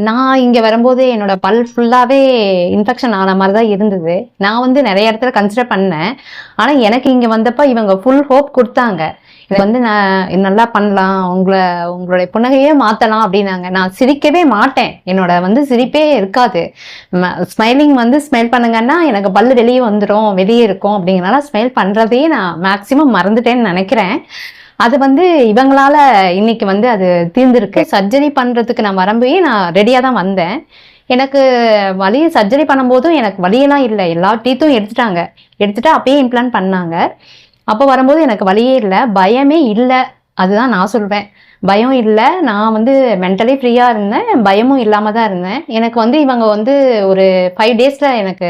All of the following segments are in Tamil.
நான் இங்க வரும்போது என்னோட பல் ஃபுல்லாவே இன்ஃபெக்ஷன் ஆன மாரி தான் இருந்தது. நான் வந்து நெறைய இடத்துல கன்சிடர் பண்ணேன். ஆனா எனக்கு இங்க வந்தப்ப இவங்க ஃபுல் ஹோப் குடுத்தாங்க. இத வந்து நான் நல்லா பண்ணலாம். உங்களுடைய புன்னகையே மாத்தலாம் அப்டின்னாங்க. நான் சிரிக்கவே மாட்டேன். என்னோட வந்து சிரிப்பே இருக்காது. ஸ்மைலிங் வந்து ஸ்மைல் பண்ணுங்கன்னா எனக்கு பல்லு வெளிய வந்துரும், வெளிய இருக்கும் அப்டிங்கிறனால ஸ்மைல் பண்றதையே நான் மேக்ஸிமம் மறந்துட்டேன்னு நெனைக்கிறேன். அது வந்து இவங்களால இன்னைக்கு வந்து அது தீர்ந்திருக்கு. சர்ஜரி பண்றதுக்கு நான் வரும்போதே நான் ரெடியா தான் வந்தேன். எனக்கு சர்ஜரி பண்ணும்போதும் எனக்கு வலியெல்லாம் இல்ல. எல்லா டீத்தும் எடுத்துட்டாங்க. எடுத்துட்டு அப்பயே இம்ப்ளான்ட் பண்ணாங்க. அப்போ வரும்போது எனக்கு வலியே இல்ல. பயமே இல்ல. அதுதான் நான் சொல்வேன். பயம் இல்ல. நான் வந்து மென்டலி ஃப்ரீயா இருந்தேன். பயமும் இல்லாம தான் இருந்தேன். எனக்கு வந்து இவங்க வந்து ஒரு 5 டேஸ்ல எனக்கு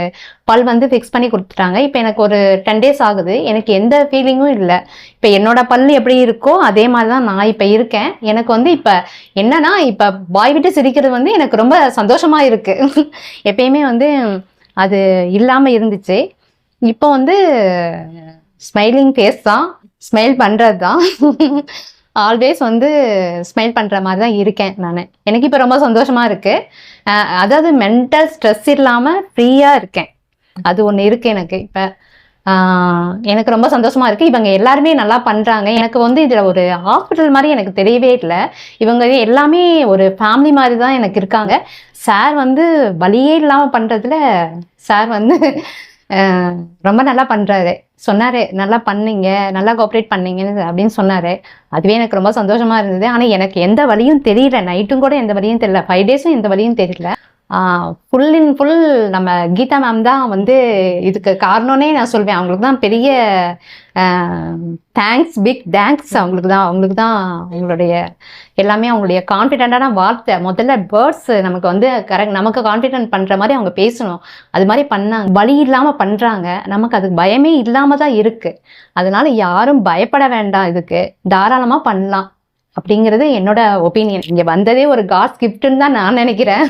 பல் வந்து ஃபிக்ஸ் பண்ணி குடுத்துட்டாங்க. இப்ப எனக்கு ஒரு 10 டேஸ் ஆகுது. எனக்கு எந்த ஃபீலிங்கும் இல்ல. இப்ப என்னோட பல்லு எப்படி இருக்கோ, அதே மாரி தான் நான் இப்ப இருக்கேன். எனக்கு வந்து இப்ப என்னன்னா, இப்ப வாய் விட்டு சிரிக்கிறது வந்து எனக்கு ரொம்ப சந்தோஷமா இருக்கு. எப்பயுமே வந்து அது இல்லாம இருந்துச்சு. இப்போ வந்து ஸ்மைலிங் ஃபேஸ் தான். ஸ்மைல் பண்றது தான். ஆல்வேஸ் வந்து ஸ்மைல் பண்ற மாரி தான் இருக்கேன் நானு. எனக்கு இப்ப ரொம்ப சந்தோஷமா இருக்கு. அதாவது மென்டல் ஸ்ட்ரெஸ் இல்லாம ஃப்ரீயா இருக்கேன். அது ஒண்ணு இருக்கு எனக்கு இப்ப. எனக்கு ரொம்ப சந்தோஷமா இருக்கு. இவங்க எல்லாருமே நல்லா பண்றாங்க. எனக்கு வந்து இதுல ஒரு ஹாஸ்பிட்டல் மாரி எனக்கு தெரியவே இல்ல. இவங்க எல்லாமே ஒரு ஃபேமிலி மாரி தான் எனக்கு இருக்காங்க. சார் வந்து வலியே இல்லாம பண்றதுல சார் வந்து ரொம்ப நல்லா பண்றாரு. சொன்னாரு, "நல்லா பண்ணீங்க. நல்லா கோஆப்பரேட் பண்ணீங்கன்னு" அப்படின்னு சொன்னாரு. அதுவே எனக்கு ரொம்ப சந்தோஷமா இருந்தது. ஆனா எனக்கு எந்த வலியும் தெரியல. நைட்டும் கூட எந்த வலியும் தெரியல. 5 டேஸும் எந்த வலியும் தெரியல. ஃபுல் அண்ட் ஃபுல் நம்ம கீதா மேம் தான் வந்து இதுக்கு காரணம்னே நான் சொல்வேன். அவங்களுக்கு தான் பெரிய தேங்க்ஸ், பிக் தேங்க்ஸ் அவங்களுக்கு தான். அவங்களுக்கு தான் அவங்களுடைய எல்லாமே அவங்களுடைய கான்ஃபிடென்ட்டான வார்த்தை. முதல்ல வேர்ட்ஸ் நமக்கு வந்து கரெக்ட் நமக்கு கான்ஃபிடென்ட் பண்ற மாரி அவங்க பேசணும். அது மாரி பண்ணாங்க. வலி இல்லாம பண்றாங்க. நமக்கு அதுக்கு பயமே இல்லாம தான் இருக்கு. அதனால யாரும் பயப்பட வேண்டாம் இதுக்கு. தாராளமா பண்ணலாம். அப்படிங்கிறது என்னோட ஒப்பீனியன். இங்க வந்ததே ஒரு காட்ஸ் கிஃப்ட்ன்னு தான் நான் நினைக்கிறேன்.